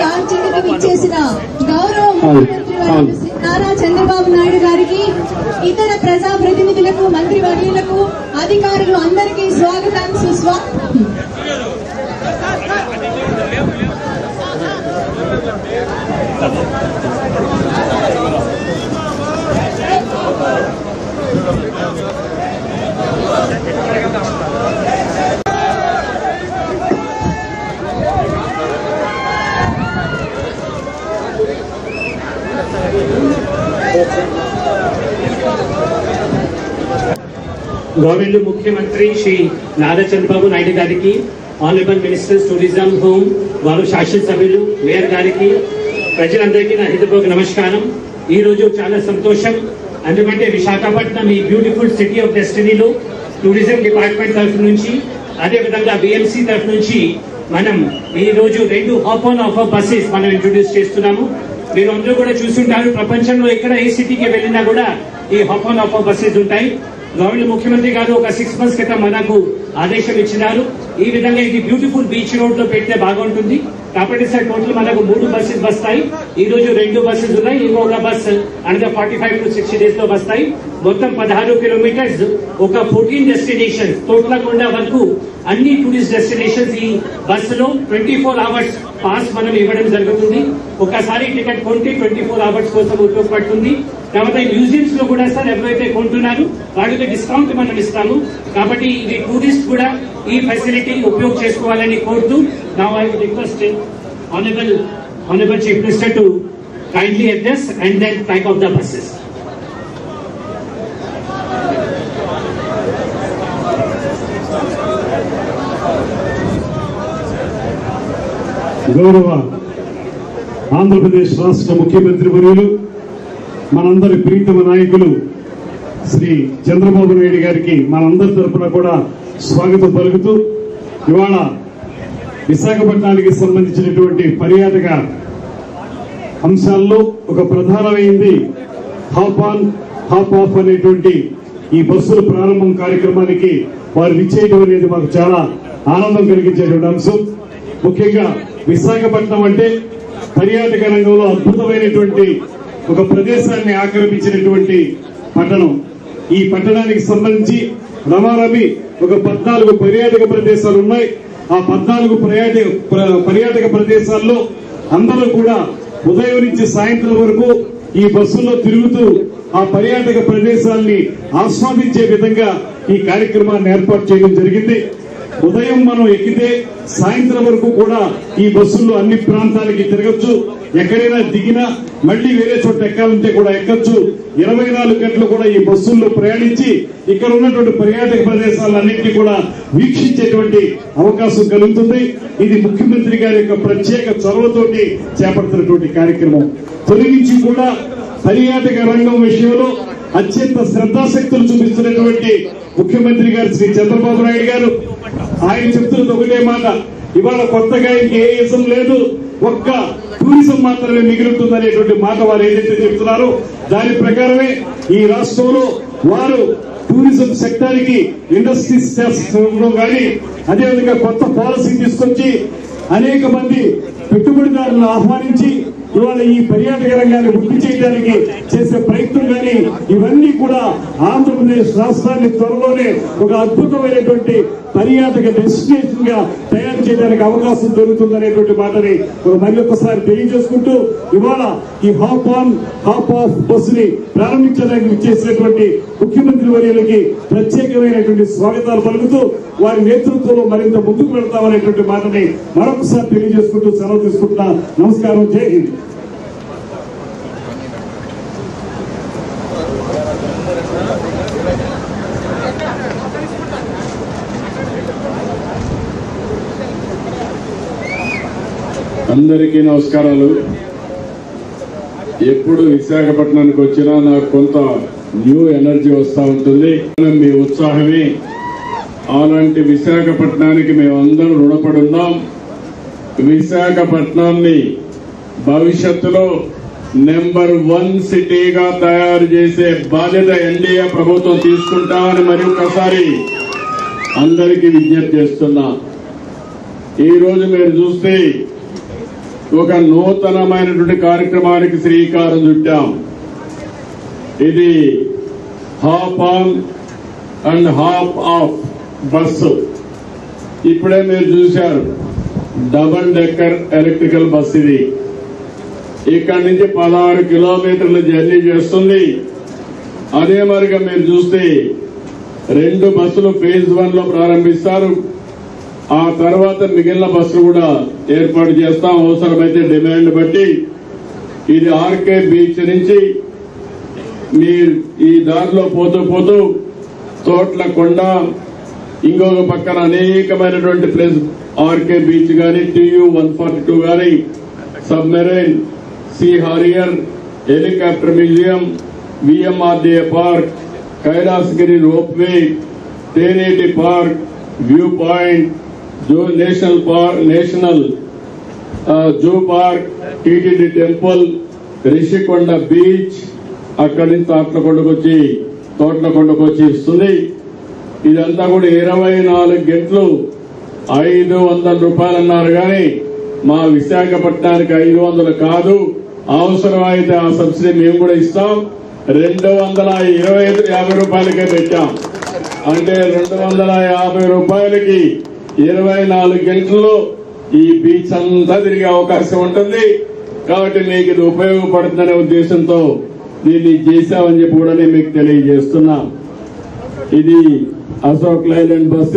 లాంఛనకు విచ్చేసిన గౌరవ ముఖ్యమంత్రి నారా చంద్రబాబు నాయుడు గారికి, ఇతర ప్రజాప్రతినిధులకు, మంత్రివర్యులకు, అధికారులు అందరికీ స్వాగతం, సుస్వాగతం. గవర్నమెంట్ ముఖ్యమంత్రి శ్రీ నారా చంద్రబాబు నాయుడు గారికి, ఆనరబుల్ మినిస్టర్స్ టూరిజం, హోమ్, వారు శాసనసభ్యులు, మేయర్ గారికి, ప్రజలందరికీ నా హృదయపూర్వక నమస్కారం. ఈ రోజు చాలా సంతోషం, ఎందుకంటే విశాఖపట్నం ఈ బ్యూటిఫుల్ సిటీ ఆఫ్ డెస్టినీలో టూరిజం డిపార్ట్మెంట్ తరఫు నుంచి, అదేవిధంగా బిఎంసీ తరఫు నుంచి మనం ఈ రోజు 2 హాప్ ఆన్ ఆఫ్ బస్సెస్ మనం ఇంట్రొడ్యూస్ చేస్తున్నాము. మీరు అందరూ కూడా చూస్తుంటారు, ప్రపంచంలో ఎక్కడ ఏ సిటీకి వెళ్ళినా కూడా ఈ హాప్ ఆన్ ఆఫ్ బస్సెస్ ఉంటాయి. గవర్నమెంట్ ముఖ్యమంత్రి గారు ఒక 6 months క్రితం మనకు ఆదేశం ఇచ్చినారు. ఈ విధంగా ఇది బ్యూటిఫుల్ బీచ్ రోడ్ లో పెడితే బాగుంటుంది కాబట్టి సార్ టోటల్ మనకు 3 buses వస్తాయి. ఈ రోజు 2 buses ఉన్నాయి, ఇంకొక బస్ అనగా 45 to 60 days లో వస్తాయి. మొత్తం 16 kilometers, ఒక 14 డెస్టినేషన్స్, తోట్లకొండ వరకు అన్ని టూరిస్ట్ డెస్టినేషన్స్ ఈ బస్సులో 24 hours పాస్ మనం ఇవ్వడం జరుగుతుంది. ఒకసారి టికెట్ కొంటే 24 hours కోసం ఉపయోగపడుతుంది. తర్వాత మ్యూజియంస్ లో కూడా సార్ ఎవరైతే కొంటున్నారు వాటికి డిస్కౌంట్ మనం ఇస్తాము. కాబట్టి ఇది టూరిస్ట్ కూడా ఈ ఫెసిలిటీ ఉపయోగం చేసుకోవాలని కోరుతూ, now I would request honourable chief minister to kindly address and then type of the buses. గౌరవ ఆంధ్రప్రదేశ్ రాష్ట్ర ముఖ్యమంత్రి వర్యులు, మనందరి ప్రీతమ నాయకులు శ్రీ చంద్రబాబు నాయుడు గారికి మనందరి తరఫున కూడా స్వాగతం పలుకుతూ, ఇవాళ విశాఖపట్నానికి సంబంధించినటువంటి పర్యాటక అంశాల్లో ఒక ప్రధానమైంది హాప్ ఆన్ హాప్ ఆఫ్ అనేటువంటి ఈ బస్సుల ప్రారంభం కార్యక్రమానికి వారు విచ్చేయడం అనేది మాకు చాలా ఆనందం కలిగించేటువంటి అంశం. ముఖ్యంగా విశాఖపట్నం అంటే పర్యాటక రంగంలో అద్భుతమైనటువంటి ఒక ప్రదేశాన్ని ఆక్రమించినటువంటి పట్టణం. ఈ పట్టణానికి సంబంధించి రమారమి ఒక 14 పర్యాటక ప్రదేశాలు ఉన్నాయి. ఆ 14 పర్యాటక ప్రదేశాల్లో అందరూ కూడా ఉదయం నుంచి సాయంత్రం వరకు ఈ బస్సుల్లో తిరుగుతూ ఆ పర్యాటక ప్రదేశాల్ని ఆస్వాదించే విధంగా ఈ కార్యక్రమాన్ని ఏర్పాటు చేయడం జరిగింది. ఉదయం మనం ఎక్కితే సాయంత్రం వరకు కూడా ఈ బస్సుల్లో అన్ని ప్రాంతాలకి తిరగచ్చు. ఎక్కడైనా దిగినా మళ్లీ వేరే చోట ఎక్కాలంటే కూడా ఎక్కచ్చు. 24 గంటలు కూడా ఈ బస్సుల్లో ప్రయాణించి ఇక్కడ ఉన్నటువంటి పర్యాటక ప్రదేశాలన్నింటినీ కూడా వీక్షించేటువంటి అవకాశం కలుగుతుంది. ఇది ముఖ్యమంత్రి గారి యొక్క ప్రత్యేక చొరవతోటి చేపడుతున్నటువంటి కార్యక్రమం. తొలి నుంచి కూడా పర్యాటక రంగం విషయంలో అత్యంత శ్రద్ధాశక్తులు చూపిస్తున్నటువంటి ముఖ్యమంత్రి గారు శ్రీ చంద్రబాబు నాయుడు గారు, ఆయన చెప్తున్నది ఒకటే మాట, ఇవాళ కొత్తగా ఇంకే ఇజం లేదు, ఒక్క టూరిజం మాత్రమే మిగులుతుందనేటువంటి మాట వారు ఏదైతే చెప్తున్నారో దాని ప్రకారమే ఈ రాష్ట్రంలో వారు టూరిజం సెక్టర్ కి ఇండస్ట్రీస్ చేస్తూ కానీ, అదేవిధంగా కొత్త పాలసీ తీసుకొచ్చి అనేక మంది పెట్టుబడిదారులను ఆహ్వానించి ఇవాళ ఈ పర్యాటక రంగాన్ని వృద్ధి చేయడానికి చేసే ప్రయత్నం కానీ, ఇవన్నీ కూడా ఆంధ్రప్రదేశ్ రాష్ట్రాన్ని త్వరలోనే ఒక అద్భుతమైనటువంటి పర్యాటక డెస్టినేషన్ గా తయారు చేయడానికి అవకాశం దొరుకుతుందనేటువంటి మాటని మరొకసారి తెలియజేసుకుంటూ, ఇవాళ ఈ hop on hop of bus ని ప్రారంభించడానికి చేసినటువంటి ముఖ్యమంత్రి వర్యులకి ప్రత్యేకమైనటువంటి స్వాగతాలు పలుకుతూ వారి నేతృత్వంలో మరింత ముందుకు వెళ్తామనేటువంటి మాటని మరొకసారి తెలియజేసుకుంటూ సెలవు తీసుకుంటున్నా. నమస్కారం, జై హింద్. అందరికీ నమస్కారాలు. ఎప్పుడు విశాఖపట్నానికి వచ్చినా నాకు కొంత న్యూ ఎనర్జీ వస్తూ ఉంటుంది. మీ ఉత్సాహమే. అలాంటి విశాఖపట్నానికి మేమందరం రుణపడి ఉన్నాం. విశాఖపట్నాన్ని భవిష్యత్తులో నెంబర్ 1 సిటీగా తయారు చేసే బాధ్యత ఎన్డీఏ ప్రభుత్వం తీసుకుంటామని మరొకసారి అందరికీ విజ్ఞప్తి చేస్తున్నా. ఈ రోజు మీరు చూస్తే ఒక నూతనమైనటువంటి కార్యక్రమానికి శ్రీకారం చుట్టాం. ఇది hop on and hop of bus. ఇప్పుడే మీరు చూశారు, డబుల్ డెక్కర్ ఎలక్ట్రికల్ బస్. ఇది ఇక్కడి నుంచి 16 కిలోమీటర్ల జర్నీ చేస్తుంది. అదే మరిగా మీరు చూస్తే 2 బస్సులు ఫేజ్ 1 లో ప్రారంభిస్తారు. ఆ తర్వాత మిగిలిన బస్సులు కూడా ఏర్పాటు చేస్తాం అవసరమైతే డిమాండ్ బట్టి. ఇది ఆర్కే బీచ్ నుంచి మీరు ఈ దారిలో పోతూ పోతూ తోట్లకొండ, ఇంకొక పక్కన అనేకమైనటువంటి ప్లేస్ ఆర్కే బీచ్ గాని, TU 142 గాని, submarine, sea harrier, helicopter museum, VMRDA park, Kailasagiri ropeway, Teneti park, view point, national zoo park, TTD temple, Rushikonda beach, అక్కడి నుంచి తోట్లకొండకు వచ్చి ఇస్తుంది. ఇదంతా కూడా 24 గంటలు 500 రూపాయలు అన్నారు కానీ మా విశాఖపట్నానికి 500 కాదు. అవసరమైతే ఆ సబ్సిడీ మేము కూడా ఇస్తాం. 250 రూపాయలకే పెట్టాం. అంటే 250 రూపాయలకి 24 గంటల్లో ఈ బీచ్ అంతా తిరిగే అవకాశం ఉంటుంది. కాబట్టి మీకు ఇది ఉపయోగపడుతుందనే ఉద్దేశంతో దీన్ని చేశామని చెప్పి కూడా నేను మీకు తెలియజేస్తున్నా. ఇది అశోక్ లైలాండ్ బస్.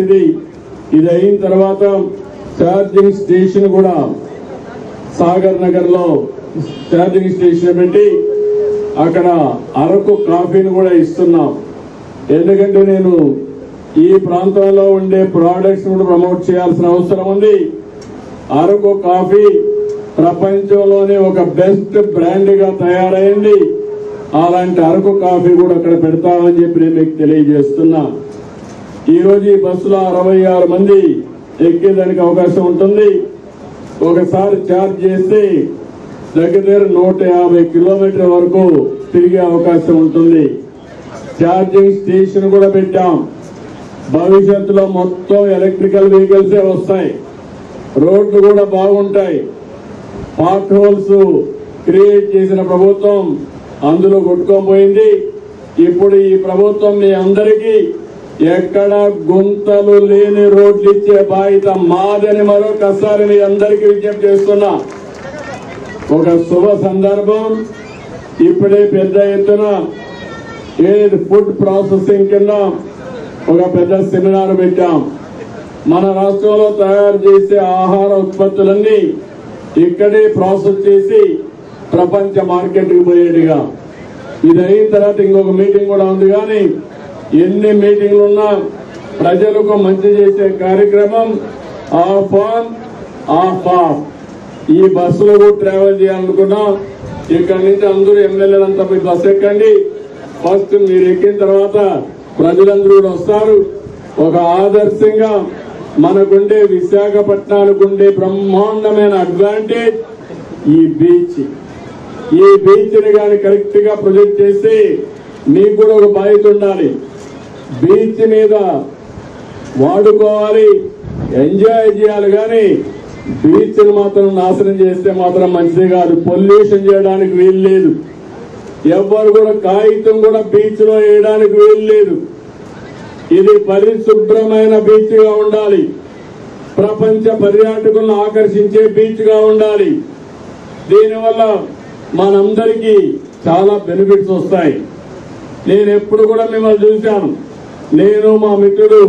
ఇది అయిన తర్వాత ఛార్జింగ్ స్టేషన్ కూడా సాగర్ నగర్ లో ఛార్జింగ్ స్టేషన్ పెట్టి అక్కడ అరకు కాఫీని కూడా ఇస్తున్నాం. ఎందుకంటే నేను ఈ ప్రాంతంలో ఉండే ప్రోడక్ట్స్ కూడా ప్రమోట్ చేయాల్సిన అవసరం ఉంది. అరకు కాఫీ ప్రపంచంలోనే ఒక బెస్ట్ బ్రాండ్ గా తయారైంది. అలాంటి అరకు కాఫీ కూడా అక్కడ పెడతామని చెప్పి నేను మీకు తెలియజేస్తున్నా. ఈ రోజు ఈ బస్సులో 66 మంది ఎక్కేదానికి అవకాశం ఉంటుంది. ఒకసారి ఛార్జ్ చేస్తే దగ్గర 150 కిలోమీటర్ల వరకు తిరిగే అవకాశం ఉంటుంది. ఛార్జింగ్ స్టేషన్ కూడా పెట్టాం. భవిష్యత్తులో మొత్తం ఎలక్ట్రికల్ వెహికల్సే వస్తాయి. రోడ్లు కూడా బాగుంటాయి. పార్ట్ హోల్స్ క్రియేట్ చేసిన ప్రభుత్వం అందులో కొట్టుకోపోయింది. ఇప్పుడు ఈ ప్రభుత్వం మీ అందరికీ ఎక్కడ గుంతలు లేని రోడ్లు ఇచ్చే బాధ్యత మాదని మరొకసారి మీ అందరికీ విజ్ఞప్తి చేస్తున్నా. ఒక శుభ సందర్భం. ఇప్పుడే పెద్ద ఎత్తున ఫుడ్ ప్రాసెసింగ్ కింద ఒక పెద్ద సెమినార్ పెట్టాం. మన రాష్ట్రంలో తయారు చేసే ఆహార ఉత్పత్తులన్నీ ఇక్కడే ప్రాసెస్ చేసి ప్రపంచ మార్కెట్కి పోయేట్టుగా. ఇది అయిన తర్వాత ఇంకొక మీటింగ్ కూడా ఉంది. కానీ ఎన్ని మీటింగ్లు ఉన్నా ప్రజలకు మంచి చేసే కార్యక్రమం ఆఫ్ ఆన్ ఆఫ్ ఆఫ్. ఈ బస్సులో కూడా ట్రావెల్ చేయాలనుకున్నాం. ఇక్కడి నుంచి అందరూ ఎమ్మెల్యేలంతా మీ బస్సు ఎక్కండి. ఫస్ట్ మీరు ఎక్కిన తర్వాత ప్రజలందరూ కూడా వస్తారు. ఒక ఆదర్శంగా మనకుండే విశాఖపట్నానికి ఉండే బ్రహ్మాండమైన అడ్వాంటేజ్ ఈ బీచ్. ఈ బీచ్ ని కానీ కరెక్ట్ గా ప్రొజెక్ట్ చేసి మీకు కూడా ఒక బాధ్యత ఉండాలి. బీచ్ మీద వాడుకోవాలి, ఎంజాయ్ చేయాలి. కానీ బీచ్ ను మాత్రం నాశనం చేస్తే మాత్రం మంచిది కాదు. పొల్యూషన్ చేయడానికి వీలు లేదు. ఎవ్వరు కూడా కాగితం కూడా బీచ్ లో వేయడానికి వీలు లేదు. ఇది పరిశుభ్రమైన బీచ్ గా ఉండాలి. ప్రపంచ పర్యాటకులను ఆకర్షించే బీచ్ గా ఉండాలి. దీనివల్ల మనందరికీ చాలా బెనిఫిట్స్ వస్తాయి. నేను ఎప్పుడు కూడా మిమ్మల్ని చూశాను. నేను మా మిత్రుడు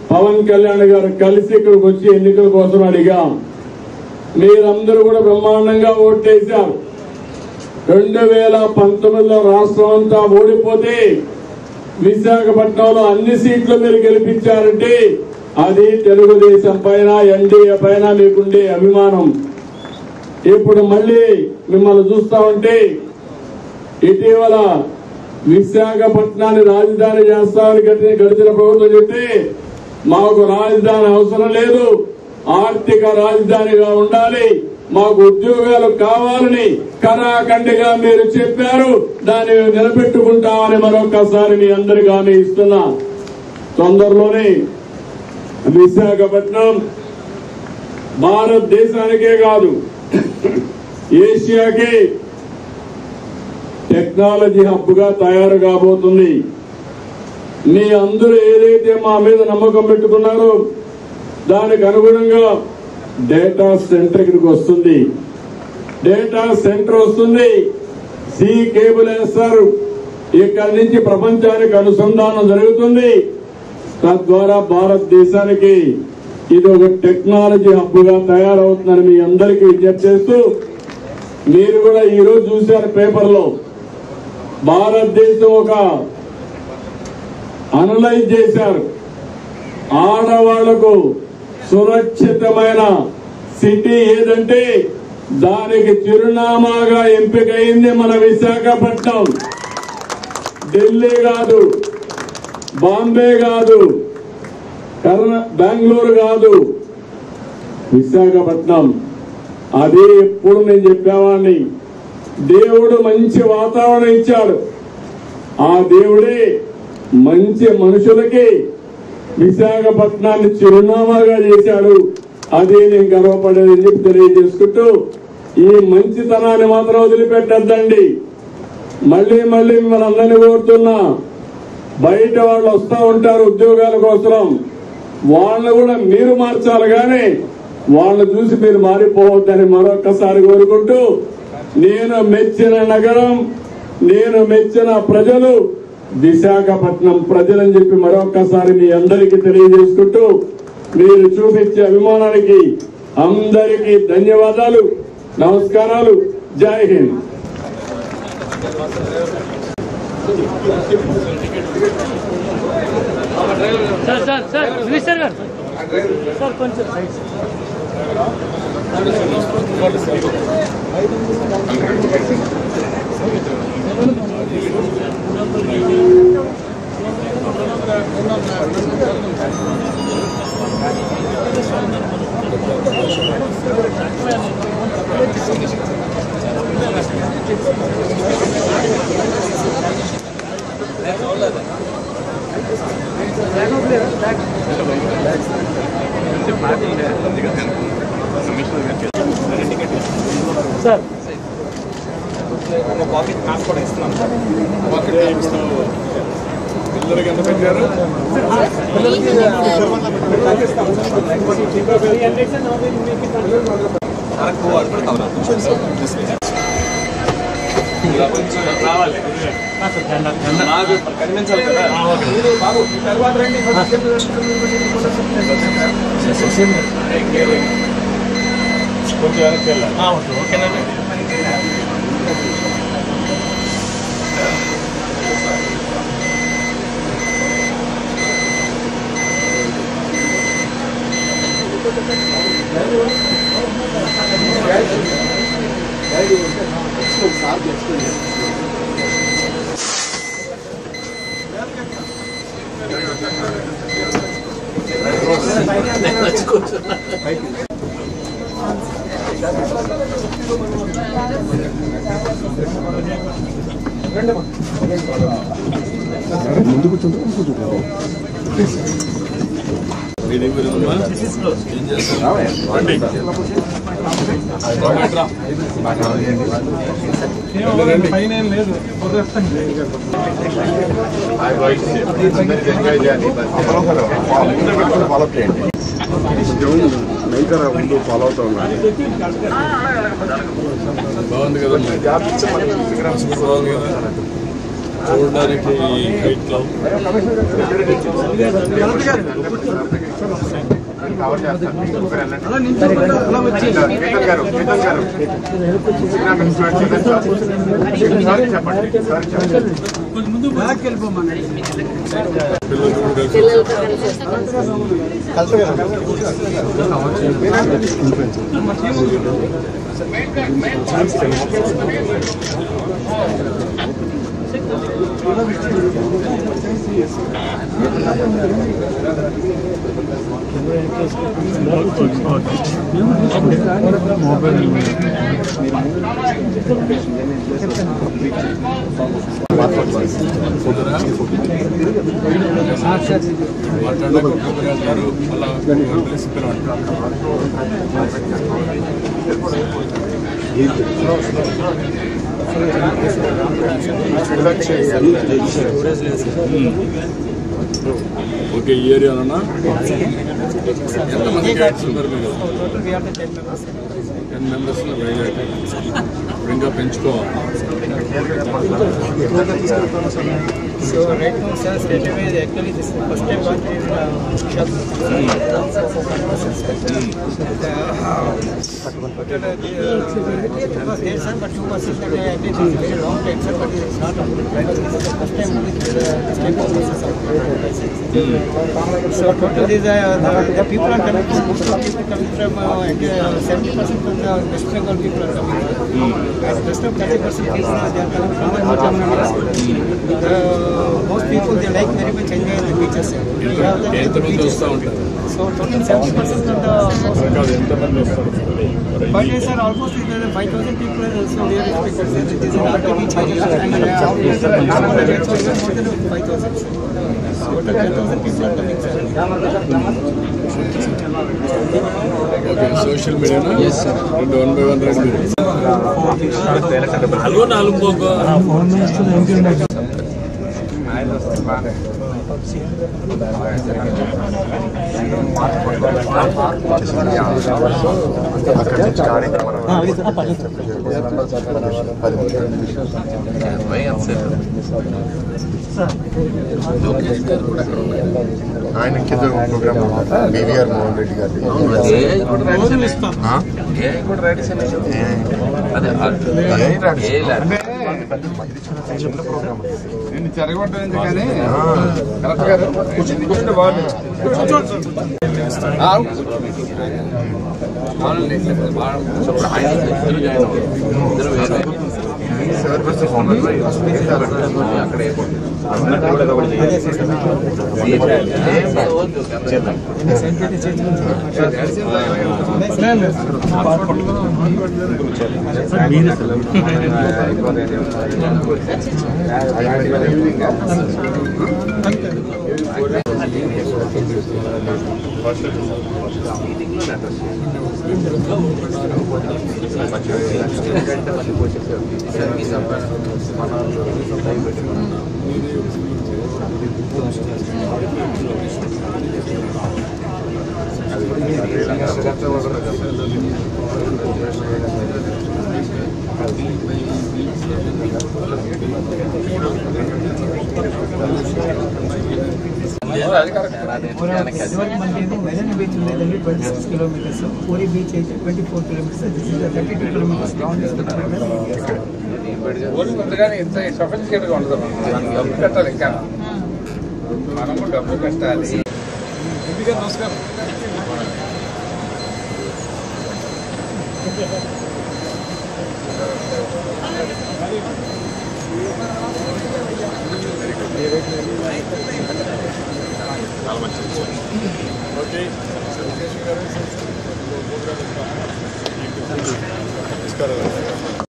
పవన్ కళ్యాణ్ గారు కలిసి ఇక్కడికి వచ్చి ఎన్నికల కోసం అడిగాం. మీరందరూ కూడా బ్రహ్మాండంగా ఓట్లేశారు. 2019లో రాష్ట్రం అంతా ఓడిపోతే విశాఖపట్నంలో అన్ని సీట్లు మీరు గెలిపించారంటే అది తెలుగుదేశం పైన, ఎన్డీఏ పైన మీకుండే అభిమానం. ఇప్పుడు మళ్ళీ మిమ్మల్ని చూస్తా ఉంటే ఇటీవల విశాఖపట్నాన్ని రాజధాని చేస్తామని గడిచిన ప్రభుత్వం చెప్తే మాకు రాజధాని అవసరం లేదు, ఆర్థిక రాజధానిగా ఉండాలి, మాకు ఉద్యోగాలు కావాలని కరాఖండిగా మీరు చెప్పారు. దాన్ని నిలబెట్టుకుంటామని మరొకసారి మీ అందరికీ హామీ ఇస్తున్నా. తొందరలోనే విశాఖపట్నం భారతదేశానికే కాదు ఏషియాకి టెక్నాలజీ హబ్ గా తయారు కాబోతుంది. మీ అందరూ ఏదైతే మా మీద నమ్మకం పెట్టుకున్నారో దానికి అనుగుణంగా డేటా సెంటర్ ఇక్కడికి వస్తుంది. డేటా సెంటర్ వస్తుంది. సీ కేబుల్ వేస్తారు. ఇక్కడి నుంచి ప్రపంచానికి అనుసంధానం జరుగుతుంది. తద్వారా భారతదేశానికి ఇది ఒక టెక్నాలజీ హబ్ గా తయారవుతుందని మీ అందరికీ విజ్ఞప్తి చేస్తూ, మీరు కూడా ఈరోజు చూశారు పేపర్లో, భారతదేశం ఒక అనలైజ్ చేశారు. ఆడవాళ్లకు సురక్షితమైన సిటీ ఏదంటే దానికి చిరునామాగా ఎంపికైంది మన విశాఖపట్నం. ఢిల్లీ కాదు, బాంబే కాదు, బెంగళూరు కాదు, విశాఖపట్నం. అదే ఎప్పుడు నేను చెప్పేవాడిని. దేవుడు మంచి వాతావరణం ఇచ్చాడు. ఆ దేవుడే మంచి మనుషులకి విశాఖపట్నాన్ని చిరునామాగా చేశాడు. అదే నేను గర్వపడేదని చెప్పి తెలియజేసుకుంటూ, ఈ మంచితనాన్ని మాత్రం వదిలిపెట్టద్దండి. మళ్లీ మిమ్మల్ని అందరినీ కోరుతున్నా, బయట వాళ్ళు వస్తా ఉంటారు ఉద్యోగాల కోసం, వాళ్ళను కూడా మీరు మార్చాలి కానీ వాళ్ళని చూసి మీరు మారిపోవద్దని మరొక్కసారి కోరుకుంటూ, నేను మెచ్చిన నగరం, నేను మెచ్చిన ప్రజలు విశాఖపట్నం ప్రజలని చెప్పి మరొక్కసారి మీ అందరికీ తెలియజేసుకుంటూ, మీరు చూపించే అభిమానానికి అందరికీ ధన్యవాదాలు, నమస్కారాలు. జై హింద్. సార్ మినిస్టర్ గారు సార్ కొంచెం సైడ్ సార్ పాకెట్ నాకు కూడా ఇస్తున్నాం. పిల్లలకి ఎంత పెట్టారు? రావాలి నాకు కనిపించాలి కదా. తర్వాత రండి. కొంచెం వెనక్కి వెళ్ళాలి. ఓకేనండి. ముందు కూర్చుంటే పైన ఏం లేదు. ఫాలో చేయండి. నైకరా ముందు ఫాలో అవుతా ఉన్నాను. బాగుంది కదా, బాగుంది కదా చూడడానికి. కవర్ చేస్తాను. చెప్పండి ఓకే ఈ ఏరియాలోనా ఎంతమంది గైడ్స్ ఉన్నారు మీరు? 10 members ఇంకా పెంచుకోవాలి. So right now, sir, straight away, actually this is the first time what is shop. Was there, sir, but 2 buses that I did is very long time, sir, but it's not right. This is the first time only this type of buses are. So total is the people are coming, most of people coming from 70% from the West Bengal people are coming. And rest of 30% is they are coming from the Tamil Nadu. Most people they like very much enjoy the beaches. ఎంతమంది వస్తూ ఉంటారు? So total 70% of the. But yes, sir, almost 5,000 people are also there. It is not a beach area, and almost more than 5,000. So total 10,000 people are coming, sir. Okay social మీడియానా? Yes sir. 1 by 1 రండి మీరు. నాలుగు నాలుగు Poco. ఆయన కింద programme BVR Mohan Reddy గారి నేను చెరగొట్టలేదు కానీ కరెక్ట్ గారు కూర్చుంటే బాగుంది. Marina Beach is 26 kilometers. Puri Beach is 24 kilometers. This is the 32 kilometers long. సఫిషియెంట్గా ఉండదు. డబ్బు పెట్టాలి, ఇంకా మనము డబ్బు పెట్టాలి. నమస్కారం. ఓకే